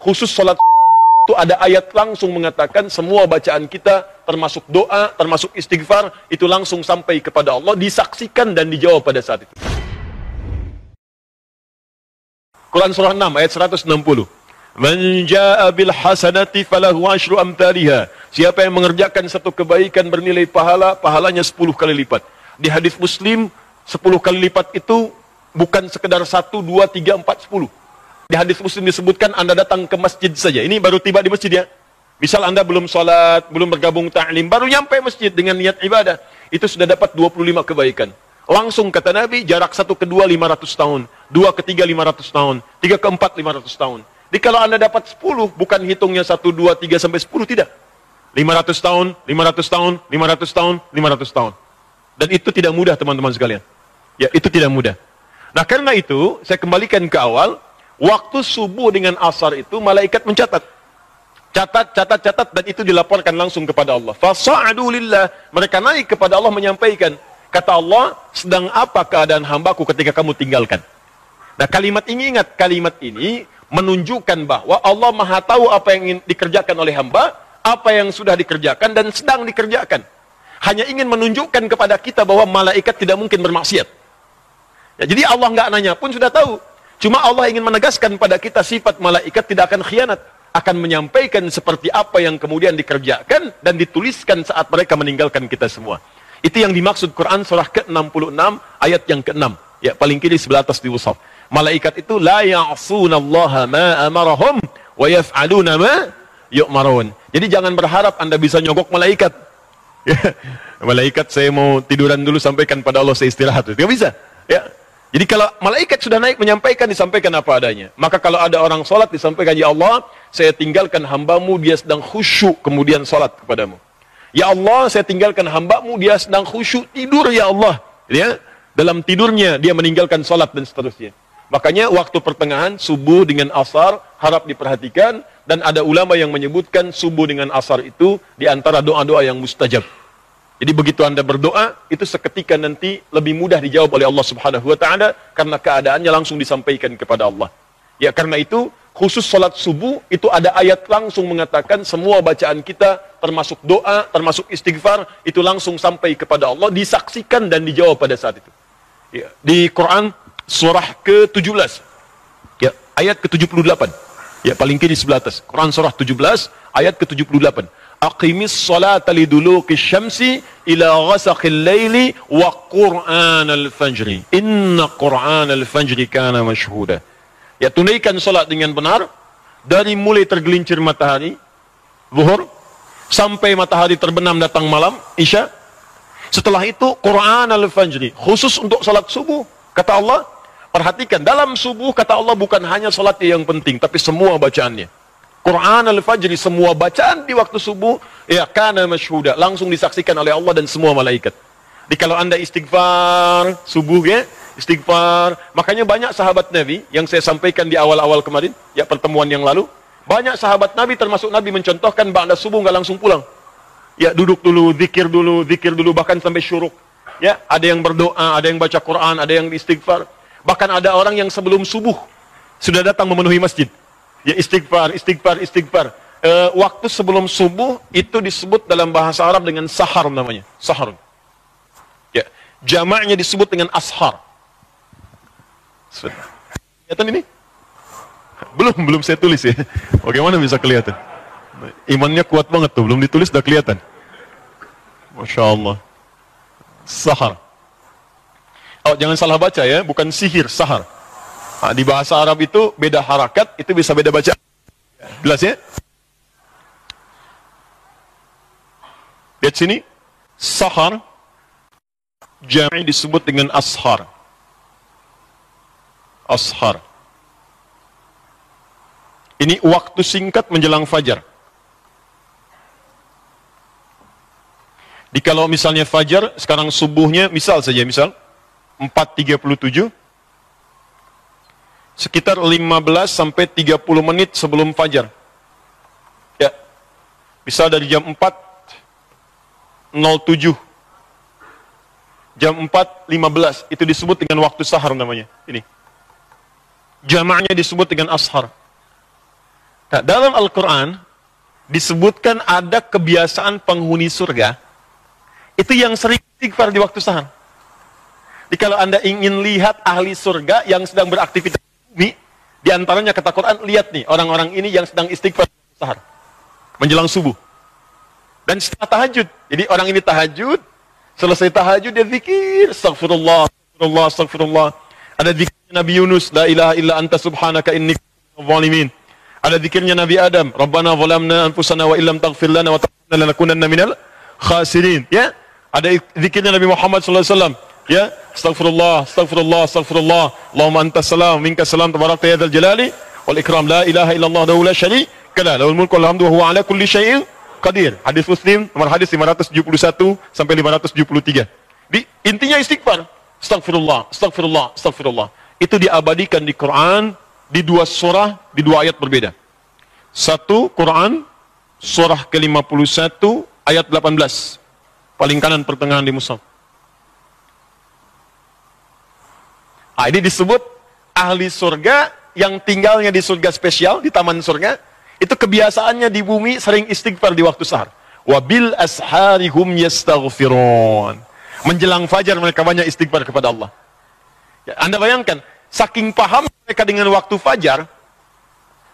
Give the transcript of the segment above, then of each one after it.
khusus sholat itu ada ayat langsung mengatakan semua bacaan kita, termasuk doa, termasuk istighfar, itu langsung sampai kepada Allah, disaksikan dan dijawab pada saat itu. Quran surah 6 ayat 160. Man jaa bil hasanati falahu asyru amthaliha. Siapa yang mengerjakan satu kebaikan bernilai pahala, pahalanya 10 kali lipat. Di hadis Muslim, 10 kali lipat itu bukan sekedar 1, 2, 3, 4, 10. Di hadis Muslim disebutkan Anda datang ke masjid saja. Ini baru tiba di masjid ya. Misal Anda belum sholat, belum bergabung ta'lim, baru nyampe masjid dengan niat ibadah. Itu sudah dapat 25 kebaikan. Langsung kata Nabi, jarak 1 ke 2, 500 tahun. 2 ke 3, 500 tahun. 3 ke 4, 500 tahun. Jadi kalau Anda dapat 10, bukan hitungnya 1, 2, 3, sampai 10, tidak. 500 tahun, 500 tahun, 500 tahun, 500 tahun. Dan itu tidak mudah teman-teman sekalian. Ya, itu tidak mudah. Nah, karena itu, saya kembalikan ke awal, waktu subuh dengan asar itu, malaikat mencatat. Catat, dan itu dilaporkan langsung kepada Allah. Fasa'adu lillah. Mereka naik kepada Allah menyampaikan. Kata Allah, sedang apa keadaan hambaku ketika kamu tinggalkan? Nah, kalimat ini ingat, kalimat ini menunjukkan bahwa Allah Maha tahu apa yang ingin dikerjakan oleh hamba, apa yang sudah dikerjakan dan sedang dikerjakan. Hanya ingin menunjukkan kepada kita bahwa malaikat tidak mungkin bermaksiat. Ya, jadi Allah nggak nanya pun sudah tahu. Cuma Allah ingin menegaskan pada kita sifat malaikat tidak akan khianat, akan menyampaikan seperti apa yang kemudian dikerjakan dan dituliskan saat mereka meninggalkan kita semua. Itu yang dimaksud Quran surah ke-66 ayat yang ke-6. Ya, paling kiri sebelah atas di mushaf. Malaikat itu la ya'sunallaha ma amarahum wa yaf'aluna ma yu'marun. Jadi jangan berharap Anda bisa nyogok malaikat. Ya, malaikat saya mau tiduran dulu sampaikan pada Allah saya istirahat. Tidak bisa. Ya. Jadi kalau malaikat sudah naik menyampaikan, disampaikan apa adanya. Maka kalau ada orang sholat disampaikan, ya Allah, saya tinggalkan hambamu, dia sedang khusyuk kemudian sholat kepadamu. Ya Allah, saya tinggalkan hambamu, dia sedang khusyuk tidur ya Allah. Ya, dalam tidurnya dia meninggalkan sholat dan seterusnya. Makanya waktu pertengahan subuh dengan asar harap diperhatikan, dan ada ulama yang menyebutkan subuh dengan asar itu di antara doa-doa yang mustajab. Jadi begitu Anda berdoa, itu seketika nanti lebih mudah dijawab oleh Allah Subhanahu wa taala karena keadaannya langsung disampaikan kepada Allah. Ya, karena itu khusus salat subuh itu ada ayat langsung mengatakan semua bacaan kita termasuk doa, termasuk istighfar itu langsung sampai kepada Allah, disaksikan dan dijawab pada saat itu. Ya, di Quran surah ke-17. Ya, ayat ke-78. Ya, paling kiri sebelah atas. Quran surah 17 ayat ke-78. Aqimis salata liduluqis syamsi ila ghasaqil laili wa qur'anal fajri. Inna qur'anal fajri kana mashhuda. Ya, tunaikan salat dengan benar dari mulai tergelincir matahari zuhur sampai matahari terbenam datang malam isya. Setelah itu qur'anal fajri, khusus untuk salat subuh. Kata Allah, perhatikan dalam subuh kata Allah bukan hanya salat yang penting tapi semua bacaannya. Quran al-Fajri, semua bacaan di waktu subuh, ya kana masyhuda, langsung disaksikan oleh Allah dan semua malaikat. Jadi kalau Anda istighfar subuh ya, istighfar, makanya banyak sahabat Nabi yang saya sampaikan di awal-awal kemarin, ya pertemuan yang lalu, banyak sahabat Nabi termasuk Nabi mencontohkan ba'da subuh nggak langsung pulang. Ya, duduk dulu, zikir dulu, bahkan sampai syuruk. Ya, ada yang berdoa, ada yang baca Quran, ada yang istighfar. Bahkan ada orang yang sebelum subuh sudah datang memenuhi masjid. Ya, istighfar. Waktu sebelum subuh itu disebut dalam bahasa Arab dengan sahar namanya. Sahar. Ya, jamaknya disebut dengan ashar. Kelihatan ini? Belum saya tulis ya. Bagaimana bisa kelihatan? Imannya kuat banget tuh, belum ditulis udah kelihatan. Masya Allah. Sahar. Oh, jangan salah baca ya, bukan sihir, sahar. Nah, di bahasa Arab itu beda harakat, itu bisa beda baca. Jelas ya? Lihat sini, sahar, jami' disebut dengan ashar. Ashar. Ini waktu singkat menjelang fajar. Di kalau misalnya fajar, sekarang subuhnya, misal 4.37, sekitar 15 sampai 30 menit sebelum fajar. Ya. Misal dari jam 4.07. Jam 4.15 itu disebut dengan waktu sahar namanya. Ini. Jamaknya disebut dengan ashar. Nah, dalam Al-Quran disebutkan ada kebiasaan penghuni surga itu yang sering istighfar di waktu sahar. Jadi kalau Anda ingin lihat ahli surga yang sedang beraktivitas di bumi, di antaranya kata Quran, lihat nih orang-orang ini yang sedang istighfar di waktu sahar menjelang subuh dan setelah tahajud. Jadi orang ini tahajud, selesai tahajud dia zikir, astagfirullah, astagfirullah, astagfirullah. Ada zikirnya Nabi Yunus, la ilaha illa anta subhanaka inni kuntu minadh dhalimin. Ada zikirnya Nabi Adam, Rabbana zalamna anfusana wa illam taghfir lana wa tarhamna lanakunanna minal khasirin. Ya, ada zikirnya Nabi Muhammad sallallahu alaihi wasallam, ya, astagfirullah, astagfirullah, astagfirullah. Allahumma antas salam, minkas salam, tabarakta ya dzal jalali wal ikram, la ilaha illallah wa la syarika lah, lahul mulku wal hamdu wa huwa ala kulli syai'in qadir. Hadis Muslim nomor hadis 571 sampai 573. Intinya istighfar. Astagfirullah, astagfirullah, astagfirullah. Itu diabadikan di Quran di dua surah, di dua ayat berbeda. Satu Quran surah ke-51 ayat 18. Paling kanan pertengahan di mushaf. Nah, ini disebut ahli surga yang tinggalnya di surga spesial, di taman surga. Itu kebiasaannya di bumi sering istighfar di waktu sahar. Wabil asharihum yastaghfirun. Menjelang fajar mereka banyak istighfar kepada Allah. Ya, Anda bayangkan, saking paham mereka dengan waktu fajar,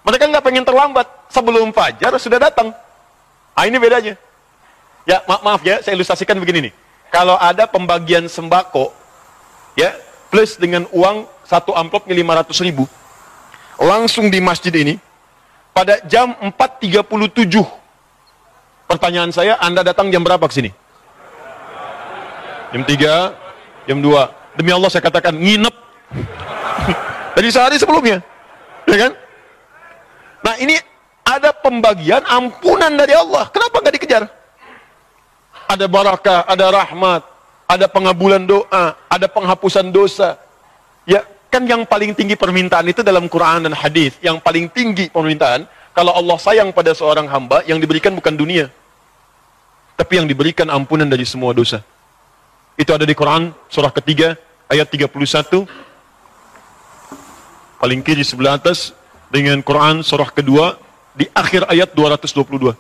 mereka nggak pengen terlambat. Sebelum fajar sudah datang. Ah, ini bedanya. Ya, maaf ya, saya ilustrasikan begini nih. Kalau ada pembagian sembako, ya, plus dengan uang satu amplopnya 500.000, langsung di masjid ini, pada jam 4.37. Pertanyaan saya, Anda datang jam berapa ke sini? Jam 3, jam 2. Demi Allah saya katakan, nginep. Dari sehari sebelumnya. Ya kan? Nah, ini ada pembagian ampunan dari Allah. Kenapa nggak dikejar? Ada barakah, ada rahmat, ada pengabulan doa, ada penghapusan dosa. Ya, kan yang paling tinggi permintaan itu dalam Quran dan hadis. Yang paling tinggi permintaan, kalau Allah sayang pada seorang hamba, yang diberikan bukan dunia, tapi yang diberikan ampunan dari semua dosa. Itu ada di Quran surah ketiga ayat 31. Paling kiri sebelah atas, dengan Quran surah kedua di akhir ayat 222.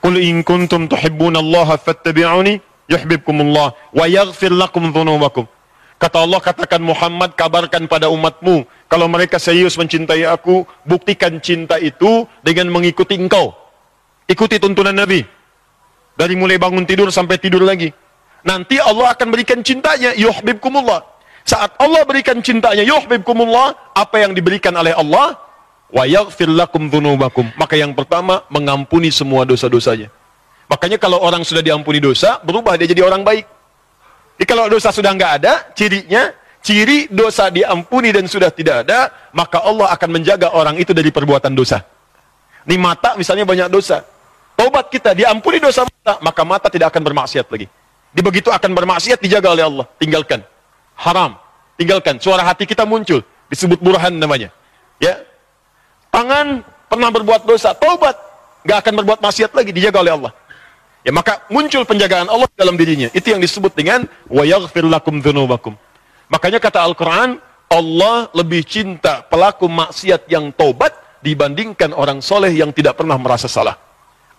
Qul in kuntum tuhibbunallaha fattabi'uni yuhibbukumullah wa yaghfir lakum dhunubakum. Kata Allah, katakan Muhammad, kabarkan pada umatmu, kalau mereka serius mencintai aku, buktikan cinta itu dengan mengikuti engkau. Ikuti tuntunan Nabi. Dari mulai bangun tidur sampai tidur lagi. Nanti Allah akan berikan cintanya, yuhibbukumullah. Saat Allah berikan cintanya, yuhibbukumullah, apa yang diberikan oleh Allah? Wa yaghfir lakum dhunubakum. Maka yang pertama, mengampuni semua dosa-dosanya. Makanya kalau orang sudah diampuni dosa, berubah dia jadi orang baik. Jadi kalau dosa sudah nggak ada, cirinya, ciri dosa diampuni dan sudah tidak ada, maka Allah akan menjaga orang itu dari perbuatan dosa. Ini mata misalnya banyak dosa. Taubat kita, diampuni dosa mata, maka mata tidak akan bermaksiat lagi. Di begitu akan bermaksiat, dijaga oleh Allah. Tinggalkan. Haram. Tinggalkan. Suara hati kita muncul. Disebut burhan namanya. Ya. Tangan pernah berbuat dosa. Taubat. Gak akan berbuat maksiat lagi. Dijaga oleh Allah. Ya, maka muncul penjagaan Allah dalam dirinya. Itu yang disebut dengan wa yaghfir lakum dzunubakum. Makanya kata Al-Quran, Allah lebih cinta pelaku maksiat yang taubat dibandingkan orang soleh yang tidak pernah merasa salah.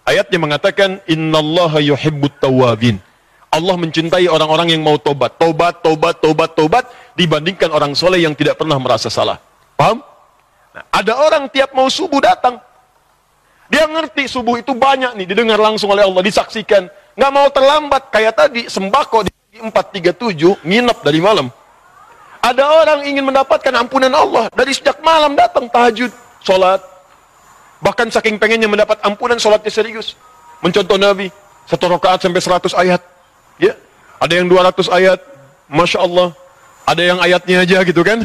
Ayatnya mengatakan, innallaha yuhibbut tawwabin. Allah mencintai orang-orang yang mau tobat. Tobat, tobat, tobat, tobat, dibandingkan orang soleh yang tidak pernah merasa salah. Paham? Nah, ada orang tiap mau subuh datang. Dia ngerti subuh itu banyak nih, didengar langsung oleh Allah, disaksikan. Nggak mau terlambat, kayak tadi, sembako di 4.37, nginep dari malam. Ada orang ingin mendapatkan ampunan Allah, dari sejak malam datang, tahajud, sholat. Bahkan saking pengennya mendapat ampunan, sholatnya serius. Mencontoh Nabi, 1 rakaat sampai 100 ayat. Ya, ada yang 200 ayat, Masya Allah. Ada yang ayatnya aja gitu kan.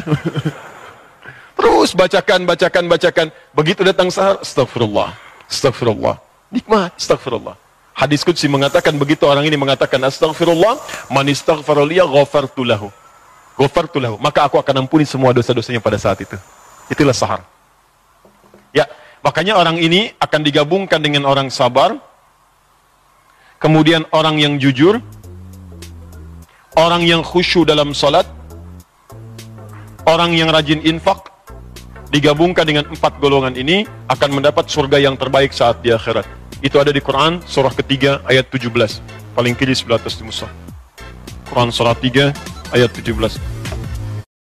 Terus bacakan, bacakan, bacakan. Begitu datang sahar, astagfirullah, astagfirullah. Nikmat, astagfirullah. Hadis qudsi mengatakan, begitu orang ini mengatakan astagfirullah, man istaghfara liya ghafartu lahu. Ghafartu lahu. Maka aku akan ampuni semua dosa-dosanya pada saat itu. Itulah sahar. Ya, makanya orang ini akan digabungkan dengan orang sabar, kemudian orang yang jujur, orang yang khusyuk dalam salat, orang yang rajin infak, digabungkan dengan 4 golongan ini akan mendapat surga yang terbaik saat di akhirat. Itu ada di Quran surah ketiga ayat 17. Paling kiri sebelah atas di mushaf. Quran surah 3 ayat 17.